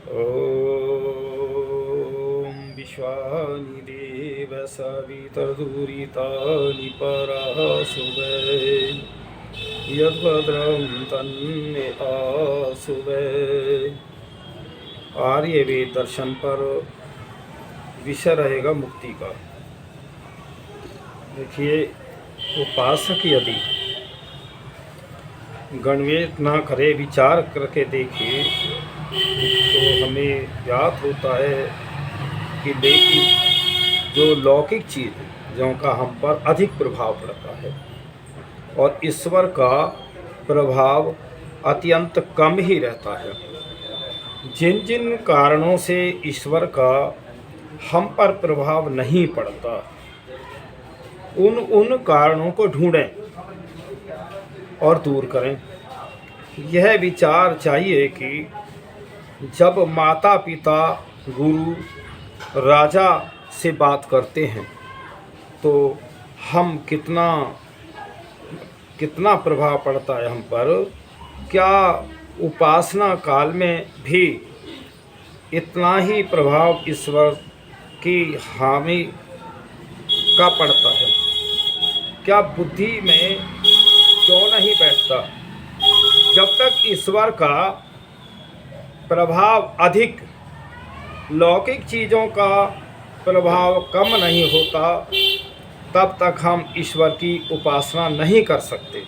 ॐ विश्वानि देव सवितर्दुरितानि परासुवे यद्भद्रं तन्मे आसुवे। आर्यवेद दर्शन पर विषय रहेगा मुक्ति का। देखिए, उपासक यदि गणवेश ना करे, विचार करके देखे, तो हमें ज्ञात होता है कि लेकिन जो लौकिक चीज़ जिनका हम पर अधिक प्रभाव पड़ता है और ईश्वर का प्रभाव अत्यंत कम ही रहता है। जिन जिन कारणों से ईश्वर का हम पर प्रभाव नहीं पड़ता, उन कारणों को ढूंढें और दूर करें। यह विचार चाहिए कि जब माता पिता गुरु राजा से बात करते हैं तो हम कितना प्रभाव पड़ता है हम पर। क्या उपासना काल में भी इतना ही प्रभाव ईश्वर की हामी का पड़ता है? क्या बुद्धि में क्यों नहीं बैठता? जब तक ईश्वर का प्रभाव अधिक, लौकिक चीज़ों का प्रभाव कम नहीं होता, तब तक हम ईश्वर की उपासना नहीं कर सकते।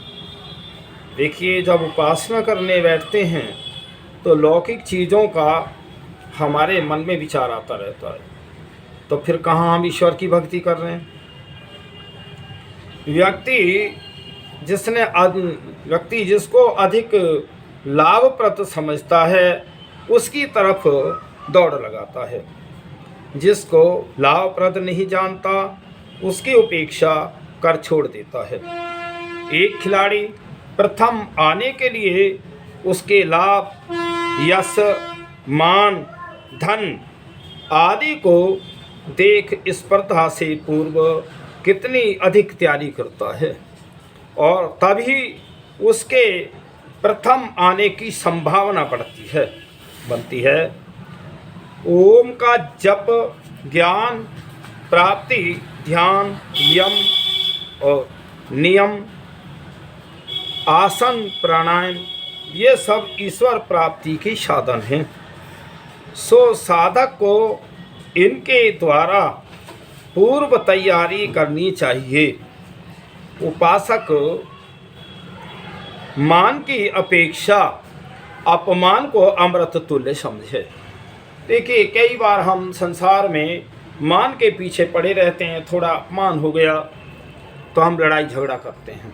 देखिए, जब उपासना करने बैठते हैं तो लौकिक चीज़ों का हमारे मन में विचार आता रहता है, तो फिर कहाँ हम ईश्वर की भक्ति कर रहे हैं? व्यक्ति जिसको अधिक लाभप्रद समझता है उसकी तरफ दौड़ लगाता है। जिसको लाभप्रद नहीं जानता उसकी उपेक्षा कर छोड़ देता है। एक खिलाड़ी प्रथम आने के लिए उसके लाभ, यश, मान, धन आदि को देख स्पर्धा से पूर्व कितनी अधिक तैयारी करता है और तभी उसके प्रथम आने की संभावना बनती है। ओम का जप, ज्ञान प्राप्ति, ध्यान, यम और नियम, आसन, प्राणायाम, ये सब ईश्वर प्राप्ति के साधन हैं। सो साधक को इनके द्वारा पूर्व तैयारी करनी चाहिए। उपासक मान की अपेक्षा अपमान को अमृत तुल्य समझे। देखिए, कई बार हम संसार में मान के पीछे पड़े रहते हैं। थोड़ा अपमान हो गया तो हम लड़ाई झगड़ा करते हैं।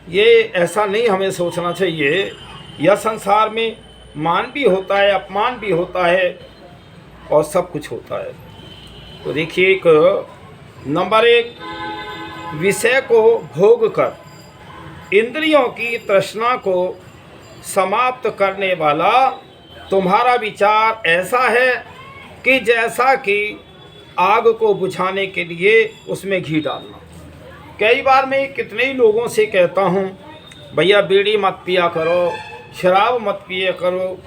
ये ऐसा नहीं हमें सोचना चाहिए। यह संसार में मान भी होता है, अपमान भी होता है और सब कुछ होता है। तो देखिए, एक नंबर एक, विषय को भोग कर इंद्रियों की तृष्णा को समाप्त करने वाला तुम्हारा विचार ऐसा है कि जैसा कि आग को बुझाने के लिए उसमें घी डालना। कई बार मैं कितने ही लोगों से कहता हूँ, भैया बीड़ी मत पिया करो, शराब मत पिया करो,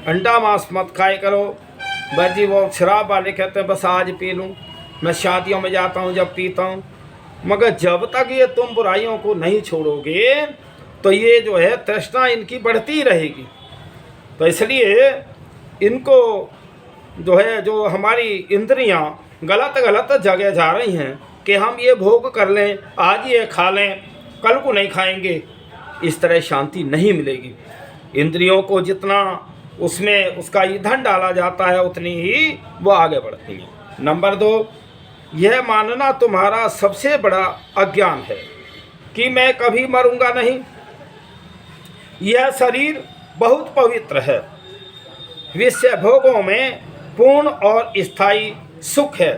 अंडा मांस मत खाए करो। बस जी, वो शराब वाले कहते हैं बस आज पी लूँ, मैं शादियों में जाता हूँ जब पीता हूँ। मगर जब तक ये तुम बुराइयों को नहीं छोड़ोगे तो ये जो है तृष्णा इनकी बढ़ती रहेगी। तो इसलिए इनको जो हमारी इंद्रियां गलत जगह जा रही हैं कि हम ये भोग कर लें, आज ये खा लें, कल को नहीं खाएंगे। इस तरह शांति नहीं मिलेगी। इंद्रियों को जितना उसमें उसका ईंधन डाला जाता है उतनी ही वो आगे बढ़ती हैं। नंबर 2, यह मानना तुम्हारा सबसे बड़ा अज्ञान है कि मैं कभी मरूंगा नहीं। यह शरीर बहुत पवित्र है, विषय भोगों में पूर्ण और स्थायी सुख है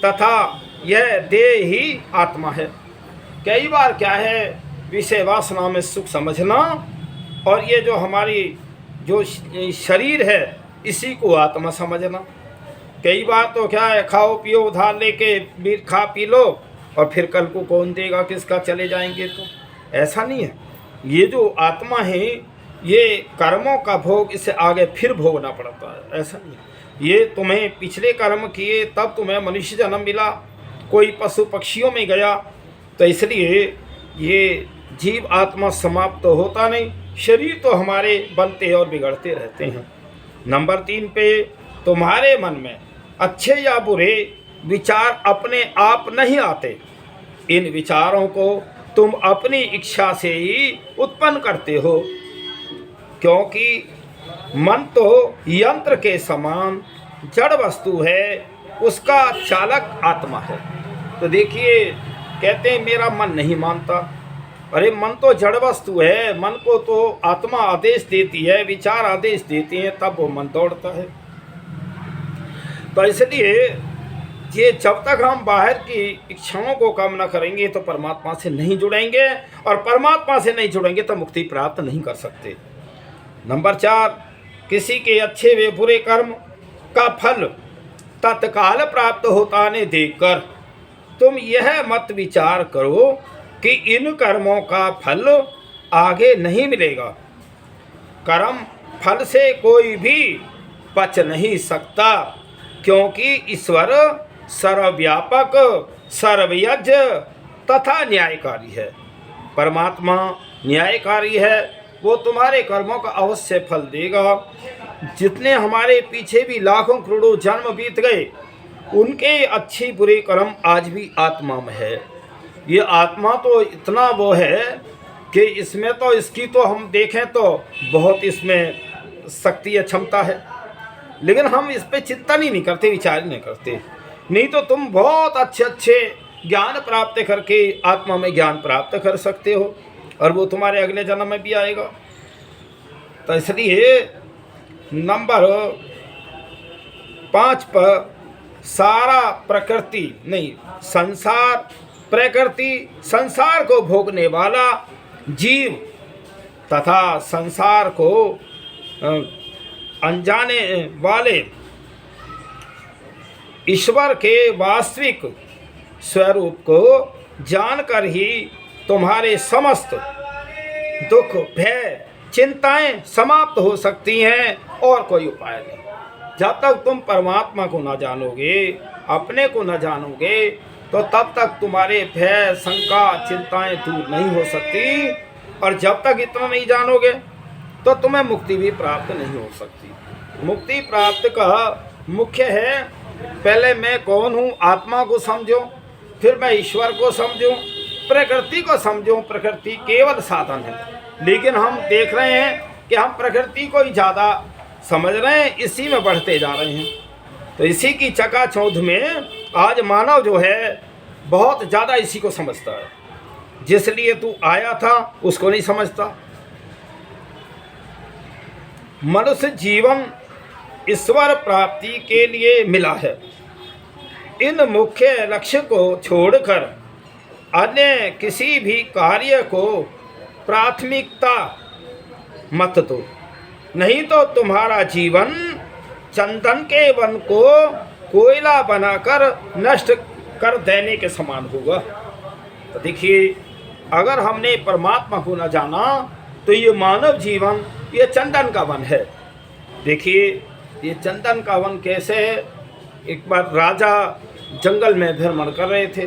तथा यह देह ही आत्मा है। कई बार क्या है, विषय वासना में सुख समझना और ये जो हमारी जो शरीर है इसी को आत्मा समझना। कई बार तो क्या है, खाओ पियो उधार लेके खा पी लो और फिर कल को कौन देगा, किसका, चले जाएंगे। तो ऐसा नहीं है। ये जो आत्मा है ये कर्मों का भोग इससे आगे फिर भोगना पड़ता है, ऐसा नहीं। ये तुम्हें पिछले कर्म किए तब तुम्हें मनुष्य जन्म मिला, कोई पशु पक्षियों में गया, तो इसलिए ये जीव आत्मा समाप्त तो होता नहीं, शरीर तो हमारे बनते और बिगड़ते रहते हैं। नंबर 3 पे, तुम्हारे मन में अच्छे या बुरे विचार अपने आप नहीं आते, इन विचारों को तुम अपनी इच्छा से ही उत्पन्न करते हो, क्योंकि मन तो यंत्र के समान जड़ वस्तु है, उसका चालक आत्मा है। तो देखिए, कहते हैं मेरा मन नहीं मानता, अरे मन तो जड़ वस्तु है, मन को तो आत्मा आदेश देती है, विचार आदेश देती हैं, तब वो मन दौड़ता है। तो इसलिए ये जब तक हम बाहर की इच्छाओं को कम न करेंगे तो परमात्मा से नहीं जुड़ेंगे, और परमात्मा से नहीं जुड़ेंगे तो मुक्ति प्राप्त नहीं कर सकते। नंबर 4, किसी के अच्छे व बुरे कर्म का फल तत्काल प्राप्त होता ने देखकर तुम यह मत विचार करो कि इन कर्मों का फल आगे नहीं मिलेगा। कर्म फल से कोई भी बच नहीं सकता, क्योंकि ईश्वर सर्वव्यापक, सर्वयज्ञ तथा न्यायकारी है। परमात्मा न्यायकारी है, वो तुम्हारे कर्मों का अवश्य फल देगा। जितने हमारे पीछे भी लाखों करोड़ों जन्म बीत गए, उनके अच्छे बुरे कर्म आज भी आत्मा में है। ये आत्मा तो इतना वो है कि इसमें तो इसकी तो हम देखें तो बहुत इसमें शक्ति या क्षमता है, लेकिन हम इस पे चिंतन ही नहीं करते, विचार ही नहीं करते। नहीं तो तुम बहुत अच्छे अच्छे ज्ञान प्राप्त करके आत्मा में ज्ञान प्राप्त कर सकते हो, और वो तुम्हारे अगले जन्म में भी आएगा। तो इसलिए नंबर 5 पर, सारा प्रकृति नहीं संसार, प्रकृति संसार को भोगने वाला जीव तथा संसार को अनजाने वाले ईश्वर के वास्तविक स्वरूप को जानकर ही तुम्हारे समस्त दुख, भय, चिंताएं समाप्त हो सकती हैं, और कोई उपाय नहीं। जब तक तुम परमात्मा को न जानोगे, अपने को न जानोगे, तो तब तक तुम्हारे भय, शंका, चिंताएं दूर नहीं हो सकती, और जब तक इतना नहीं जानोगे तो तुम्हें मुक्ति भी प्राप्त नहीं हो सकती। मुक्ति प्राप्त का मुख्य है, पहले मैं कौन हूँ, आत्मा को समझो, फिर मैं ईश्वर को समझूं, प्रकृति को समझूं। प्रकृति केवल साधन है, लेकिन हम देख रहे हैं कि हम प्रकृति को ही ज़्यादा समझ रहे हैं, इसी में बढ़ते जा रहे हैं। तो इसी की चकाचौंध में आज मानव जो है बहुत ज़्यादा इसी को समझता है, जिस लिए तू आया था उसको नहीं समझता। मनुष्य जीवन ईश्वर प्राप्ति के लिए मिला है, इन मुख्य लक्ष्य को छोड़कर अन्य किसी भी कार्य को प्राथमिकता मत दो, नहीं तो तुम्हारा जीवन चंदन के वन को कोयला बनाकर नष्ट कर देने के समान होगा। तो देखिए, अगर हमने परमात्मा को न जाना तो ये मानव जीवन ये चंदन का वन है। देखिए, ये चंदन का वन कैसे है। एक बार राजा जंगल में भ्रमण कर रहे थे,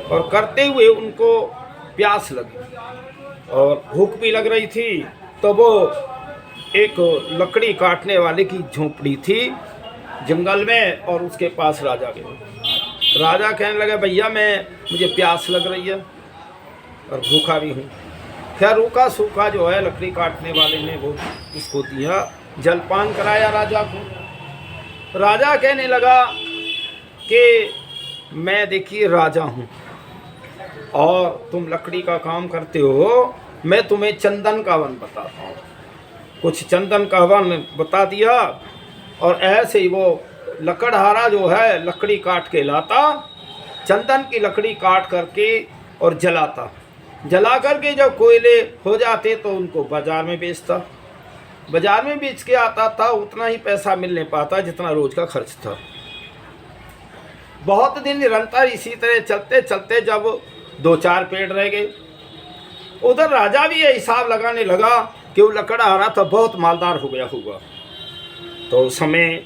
और करते हुए उनको प्यास लगी और भूख भी लग रही थी। तो वो एक लकड़ी काटने वाले की झोंपड़ी थी जंगल में, और उसके पास राजा गए। राजा कहने लगे, भैया मुझे प्यास लग रही है और भूखा भी हूँ। खैर रूखा सूखा जो है लकड़ी काटने वाले ने वो उसको दिया, जलपान कराया राजा को। राजा कहने लगा कि मैं देखिए राजा हूँ और तुम लकड़ी का काम करते हो, मैं तुम्हें चंदन का वन बताता हूँ। कुछ चंदन का वन बता दिया, और ऐसे ही वो लकड़हारा जो है लकड़ी काट के लाता, चंदन की लकड़ी काट करके और जलाता, जला करके जब कोयले हो जाते तो उनको बाज़ार में बेचता। बाज़ार में बेच के आता था, उतना ही पैसा मिल नहीं पाता जितना रोज़ का खर्च था। बहुत दिन निरंतर इसी तरह चलते चलते जब 2-4 पेड़ रह गए, उधर राजा भी ये हिसाब लगाने लगा कि वो लकड़हारा तो बहुत मालदार हो गया होगा। तो उस समय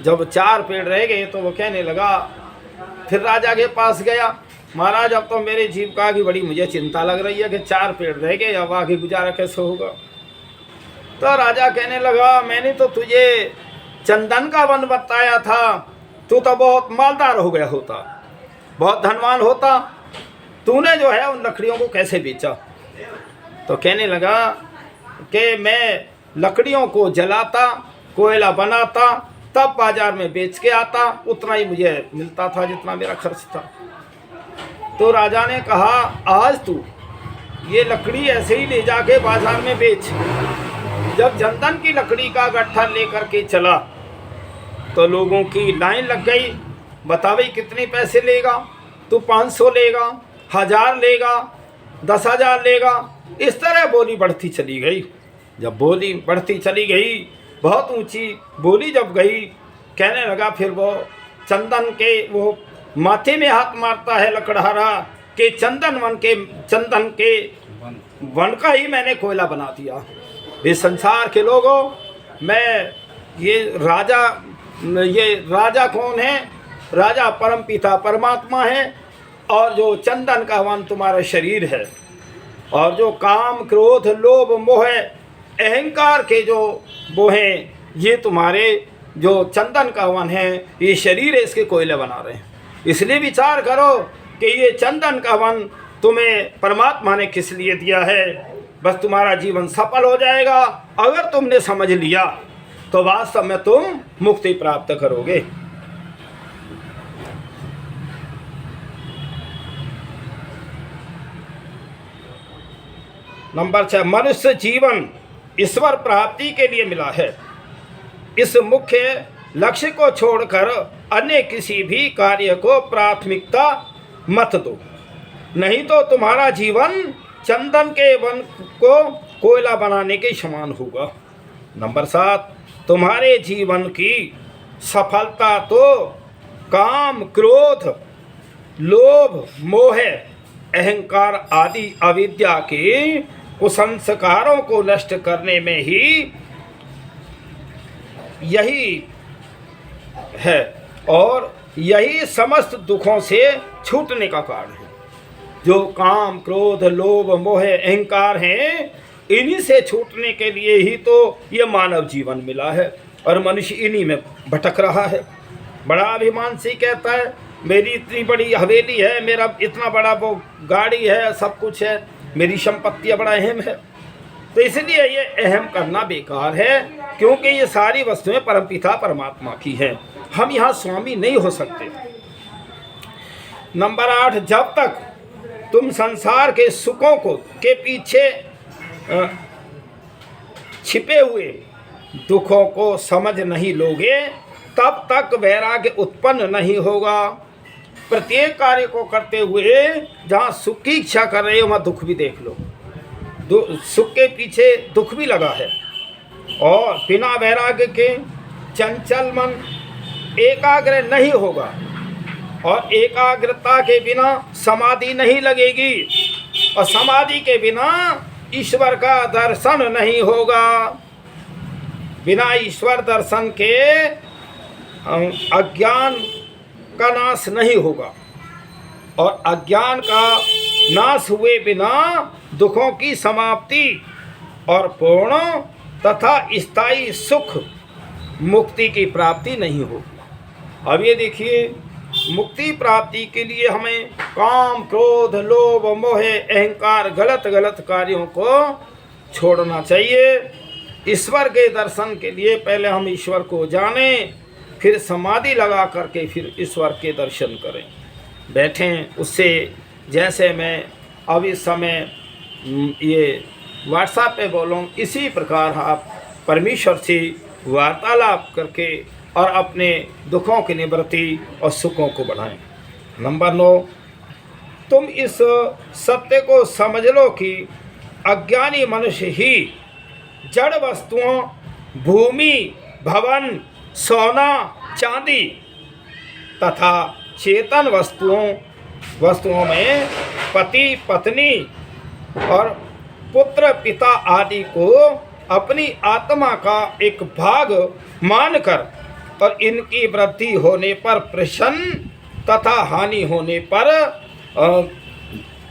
जब 4 पेड़ रह गए तो वो कहने लगा, फिर राजा के पास गया, महाराज अब तो मेरी जीविका की बड़ी मुझे चिंता लग रही है कि 4 पेड़ रह गए, अब आगे गुजारा कैसे होगा। तो राजा कहने लगा, मैंने तो तुझे चंदन का वन बताया था, तू तो बहुत मालदार हो गया होता, बहुत धनवान होता, तूने जो है उन लकड़ियों को कैसे बेचा। तो कहने लगा कि मैं लकड़ियों को जलाता, कोयला बनाता, तब बाजार में बेच के आता, उतना ही मुझे मिलता था जितना मेरा खर्च था। तो राजा ने कहा, आज तू ये लकड़ी ऐसे ही ले जाके बाजार में बेच। जब चंदन की लकड़ी का गट्ठा लेकर के चला तो लोगों की लाइन लग गई, बता भाई कितने पैसे लेगा, तू 500 लेगा, 1000 लेगा, 10,000 लेगा। इस तरह बोली बढ़ती चली गई। जब बोली बढ़ती चली गई, बहुत ऊंची बोली जब गई, कहने लगा, फिर वो चंदन के वो माथे में हाथ मारता है लकड़हारा कि चंदन के वन का ही मैंने कोयला बना दिया। इस संसार के लोगों, मैं ये राजा कौन है? राजा परमपिता परमात्मा है, और जो चंदन का वन तुम्हारा शरीर है, और जो काम क्रोध लोभ मोह अहंकार के जो वो हैं, ये तुम्हारे जो चंदन का वन है, ये शरीर है, इसके कोयले बना रहे हैं। इसलिए विचार करो कि ये चंदन का वन तुम्हें परमात्मा ने किस लिए दिया है। बस तुम्हारा जीवन सफल हो जाएगा। अगर तुमने समझ लिया तो वास्तव में तुम मुक्ति प्राप्त करोगे। नंबर 6, मनुष्य जीवन ईश्वर प्राप्ति के लिए मिला है। इस मुख्य लक्ष्य को छोड़कर अन्य किसी भी कार्य को प्राथमिकता मत दो, नहीं तो तुम्हारा जीवन चंदन के वन को कोयला बनाने के समान होगा। नंबर 7, तुम्हारे जीवन की सफलता तो काम क्रोध लोभ मोह अहंकार आदि अविद्या के कुसंस्कारों को नष्ट करने में ही यही है, और यही समस्त दुखों से छूटने का कारण है। जो काम क्रोध लोभ मोह अहंकार हैं, इन्हीं से छूटने के लिए ही तो ये मानव जीवन मिला है, और मनुष्य इन्हीं में भटक रहा है। बड़ा अभिमान से कहता है, मेरी इतनी बड़ी हवेली है, मेरा इतना बड़ा वो गाड़ी है, सब कुछ है, मेरी संपत्तियाँ बड़ा अहम है। तो इसलिए ये अहम करना बेकार है, क्योंकि ये सारी वस्तुएं परमपिता परमात्मा की हैं। हम यहाँ स्वामी नहीं हो सकते। नंबर 8, जब तक तुम संसार के सुखों को के पीछे छिपे हुए दुखों को समझ नहीं लोगे, तब तक वैराग्य उत्पन्न नहीं होगा। प्रत्येक कार्य को करते हुए जहाँ सुख की इच्छा कर रहे हो, वहाँ दुख भी देख लो। सुख के पीछे दुख भी लगा है। और बिना वैराग्य के चंचल मन एकाग्र नहीं होगा, और एकाग्रता के बिना समाधि नहीं लगेगी, और समाधि के बिना ईश्वर का दर्शन नहीं होगा। बिना ईश्वर दर्शन के अज्ञान का नाश नहीं होगा, और अज्ञान का नाश हुए बिना दुखों की समाप्ति और पूर्ण तथा स्थायी सुख मुक्ति की प्राप्ति नहीं होगी। अब ये देखिए, मुक्ति प्राप्ति के लिए हमें काम क्रोध लोभ मोह अहंकार गलत कार्यों को छोड़ना चाहिए। ईश्वर के दर्शन के लिए पहले हम ईश्वर को जानें, फिर समाधि लगा करके फिर ईश्वर के दर्शन करें, बैठें उससे। जैसे मैं अब इस समय ये व्हाट्सएप पे बोलूँ, इसी प्रकार आप परमेश्वर से वार्तालाप करके और अपने दुखों की निवृत्ति और सुखों को बढ़ाएं। नंबर 9, तुम इस सत्य को समझ लो कि अज्ञानी मनुष्य ही जड़ वस्तुओं, भूमि, भवन, सोना, चांदी तथा चेतन वस्तुओं में पति पत्नी और पुत्र पिता आदि को अपनी आत्मा का एक भाग मानकर और इनकी वृद्धि होने पर प्रसन्न तथा हानि होने पर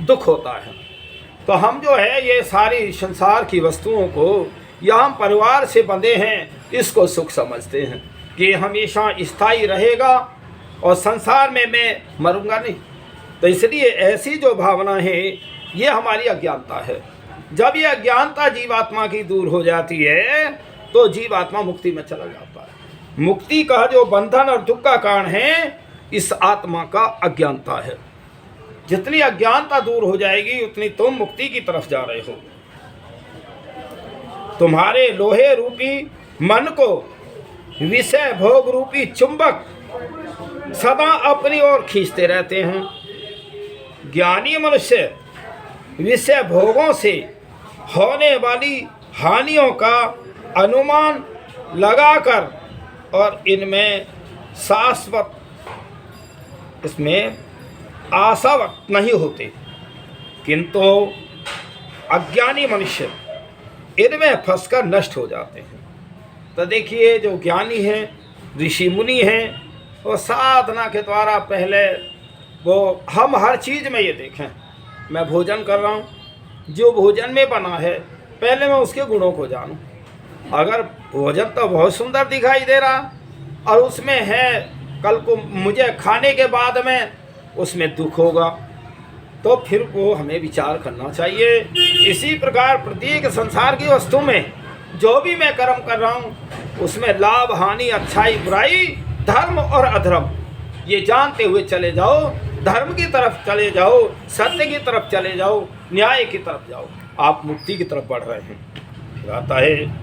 दुख होता है। तो हम जो है ये सारी संसार की वस्तुओं को या हम परिवार से बंधे हैं, इसको सुख समझते हैं कि हमेशा स्थायी रहेगा और संसार में मैं मरूंगा नहीं। तो इसलिए ऐसी जो भावना है ये हमारी अज्ञानता है। जब ये अज्ञानता जीवात्मा की दूर हो जाती है तो जीवात्मा मुक्ति में चला जाता है। मुक्ति का जो बंधन और दुख का कारण है इस आत्मा का अज्ञानता है। जितनी अज्ञानता दूर हो जाएगी उतनी तुम मुक्ति की तरफ जा रहे हो। तुम्हारे लोहे रूपी मन को विषय भोग रूपी चुंबक सदा अपनी ओर खींचते रहते हैं। ज्ञानी मनुष्य विषय भोगों से होने वाली हानियों का अनुमान लगाकर और इनमें शाश्वत इसमें आशावक नहीं होते, किंतु अज्ञानी मनुष्य इनमें फंसकर नष्ट हो जाते हैं। तो देखिए जो ज्ञानी हैं, ऋषि मुनि हैं, वो साधना के द्वारा पहले वो हम हर चीज़ में ये देखें, मैं भोजन कर रहा हूँ, जो भोजन में बना है पहले मैं उसके गुणों को जानूं। अगर भोजन तो बहुत सुंदर दिखाई दे रहा और उसमें है कल को मुझे खाने के बाद में उसमें दुख होगा, तो फिर वो हमें विचार करना चाहिए। इसी प्रकार प्रत्येक संसार की वस्तु में जो भी मैं कर्म कर रहा हूँ उसमें लाभ हानि अच्छाई बुराई धर्म और अधर्म ये जानते हुए चले जाओ। धर्म की तरफ चले जाओ, सत्य की तरफ चले जाओ, न्याय की तरफ जाओ, आप मुक्ति की तरफ बढ़ रहे हैं। आता है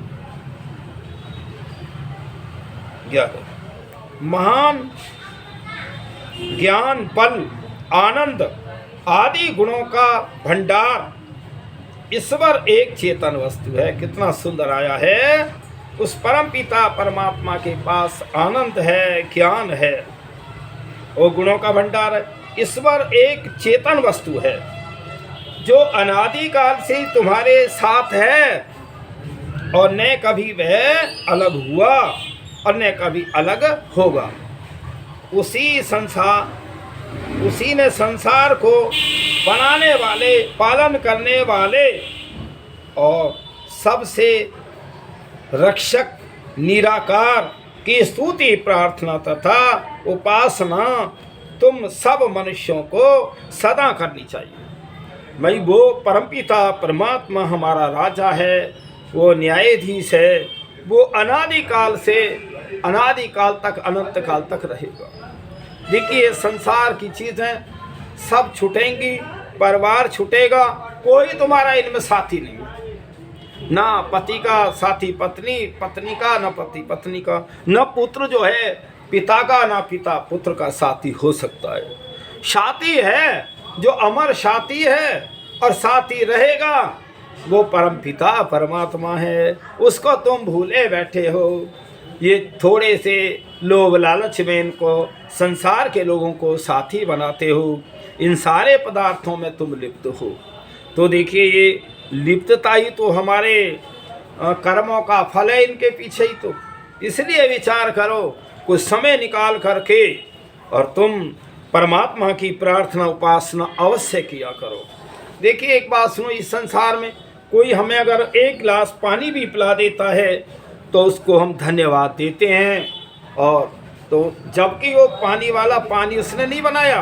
महान ज्ञान बल आनंद आदि गुणों का भंडार ईश्वर एक चेतन वस्तु है। कितना सुंदर आया है। उस परम पिता परमात्मा के पास आनंद है, ज्ञान है, वो गुणों का भंडार है। ईश्वर एक चेतन वस्तु है जो अनादिकाल से तुम्हारे साथ है और न कभी वह अलग हुआ और न कभी अलग होगा। उसी ने संसार को बनाने वाले, पालन करने वाले और सबसे रक्षक निराकार की स्तुति प्रार्थना तथा उपासना तुम सब मनुष्यों को सदा करनी चाहिए। भाई वो परमपिता परमात्मा हमारा राजा है, वो न्यायाधीश है, वो अनादिकाल से अनादिकाल तक अनंत काल तक रहेगा। देखिए संसार की चीज़ें सब छूटेंगी, परिवार छूटेगा, कोई तुम्हारा इनमें साथी नहीं, ना पति का साथी पत्नी, पत्नी का ना पति पत्नी का, न पुत्र जो है पिता का ना पिता पुत्र का साथी हो सकता है। साथी है जो अमर साथी है और साथी रहेगा वो परम पिता परमात्मा है। उसको तुम भूले बैठे हो। ये थोड़े से लोभ लालच में इनको संसार के लोगों को साथी बनाते हो। इन सारे पदार्थों में तुम लिप्त हो। तो देखिए ये लिप्तता ही तो हमारे कर्मों का फल है, इनके पीछे ही तो। इसलिए विचार करो, कुछ समय निकाल करके और तुम परमात्मा की प्रार्थना उपासना अवश्य किया करो। देखिए एक बात सुनो, इस संसार में कोई हमें अगर एक गिलास पानी भी पिला देता है तो उसको हम धन्यवाद देते हैं। और तो जबकि वो पानी वाला पानी उसने नहीं बनाया,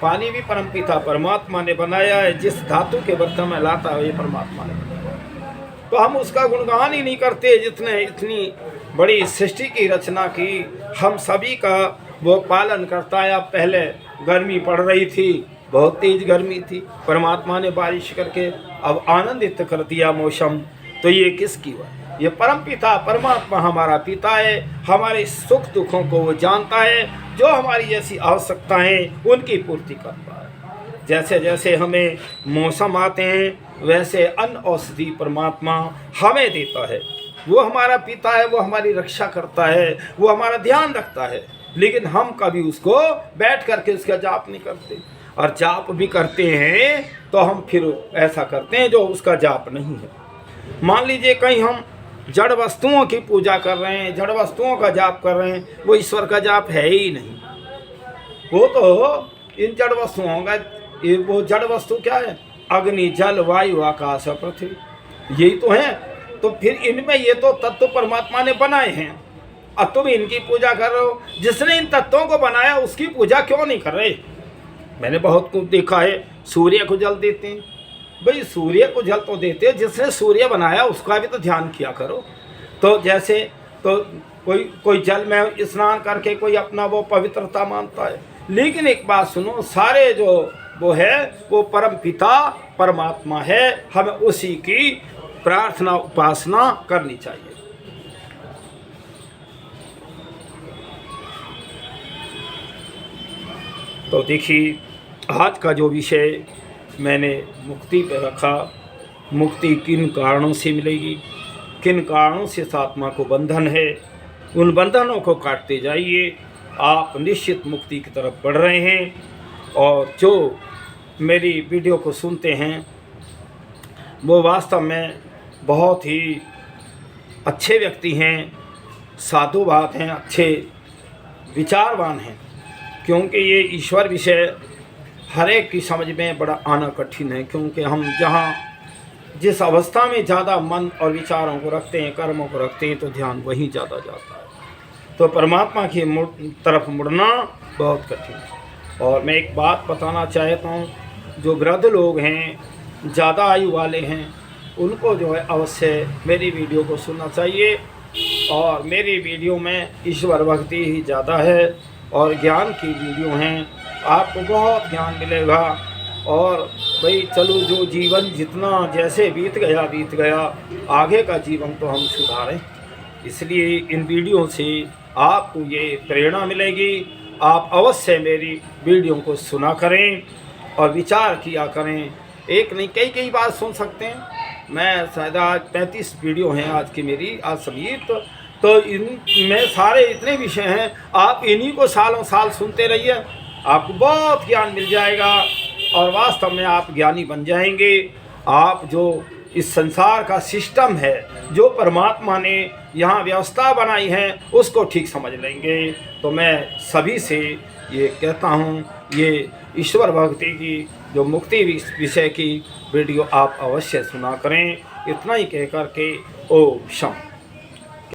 पानी भी परमपिता परमात्मा ने बनाया है। जिस धातु के बर्तन में लाता है ये परमात्मा ने बनाया। तो हम उसका गुणगान ही नहीं करते जितने इतनी बड़ी सृष्टि की रचना की हम सभी का वो पालन करता है। अब पहले गर्मी पड़ रही थी, बहुत तेज गर्मी थी, परमात्मा ने बारिश करके अब आनंदित कर दिया मौसम। तो ये किसकी वजह? ये परमपिता परमात्मा हमारा पिता है। हमारे सुख दुखों को वो जानता है, जो हमारी जैसी आवश्यकताएं उनकी पूर्ति करता है। जैसे जैसे हमें मौसम आते हैं वैसे अन्न औषधि परमात्मा हमें देता है। वो हमारा पिता है, वो हमारी रक्षा करता है, वो हमारा ध्यान रखता है। लेकिन हम कभी उसको बैठ करके उसका जाप नहीं करते। और जाप भी करते हैं तो हम फिर ऐसा करते हैं जो उसका जाप नहीं है। मान लीजिए कहीं हम जड़ वस्तुओं की पूजा कर रहे हैं, जड़ वस्तुओं का जाप कर रहे हैं, वो ईश्वर का जाप है ही नहीं। वो तो इन जड़ वस्तुओं का, वो जड़ वस्तु क्या है? अग्नि, जल, वायु, आकाश और पृथ्वी, यही तो है। तो फिर इनमें ये तो तत्व परमात्मा ने बनाए हैं, अब तुम इनकी पूजा कर रहे हो। जिसने इन तत्वों को बनाया उसकी पूजा क्यों नहीं कर रहे? मैंने बहुत कुछ देखा है, सूर्य को जल देते हैं। भाई सूर्य को जल तो देते हैं, जिसने सूर्य बनाया उसका भी तो ध्यान किया करो। तो जैसे तो कोई जल में स्नान करके कोई अपना वो पवित्रता मानता है, लेकिन एक बात सुनो, सारे जो वो है वो परम पिता परमात्मा है, हमें उसी की प्रार्थना उपासना करनी चाहिए। तो देखिए, आज का जो विषय मैंने मुक्ति पर रखा, मुक्ति किन कारणों से मिलेगी, किन कारणों से इस आत्मा को बंधन है, उन बंधनों को काटते जाइए, आप निश्चित मुक्ति की तरफ बढ़ रहे हैं। और जो मेरी वीडियो को सुनते हैं वो वास्तव में बहुत ही अच्छे व्यक्ति हैं, साधुवाद हैं, अच्छे विचारवान हैं, क्योंकि ये ईश्वर विषय हर एक की समझ में बड़ा आना कठिन है। क्योंकि हम जहाँ जिस अवस्था में ज़्यादा मन और विचारों को रखते हैं, कर्मों को रखते हैं, तो ध्यान वहीं ज़्यादा जाता है। तो परमात्मा की तरफ मुड़ना बहुत कठिन है। और मैं एक बात बताना चाहता हूँ, जो वृद्ध लोग हैं, ज़्यादा आयु वाले हैं, उनको जो है अवश्य मेरी वीडियो को सुनना चाहिए। और मेरी वीडियो में ईश्वर भक्ति ही ज़्यादा है और ज्ञान की वीडियो हैं, आपको बहुत ज्ञान मिलेगा। और भाई चलो, जो जीवन जितना जैसे बीत गया, आगे का जीवन तो हम सुधारें। इसलिए इन वीडियो से आपको ये प्रेरणा मिलेगी। आप अवश्य मेरी वीडियो को सुना करें और विचार किया करें। एक नहीं, कई बार सुन सकते हैं। मैं शायद आज 35 वीडियो हैं आज की मेरी, आज सभी तो इनमें सारे इतने विषय हैं, आप इन्हीं को सालों साल सुनते रहिए, आपको बहुत ज्ञान मिल जाएगा और वास्तव में आप ज्ञानी बन जाएंगे। आप जो इस संसार का सिस्टम है, जो परमात्मा ने यहाँ व्यवस्था बनाई है, उसको ठीक समझ लेंगे। तो मैं सभी से ये कहता हूँ, ये ईश्वर भक्ति की जो मुक्ति विषय की वीडियो आप अवश्य सुना करें। इतना ही कह कर के ओम शांति।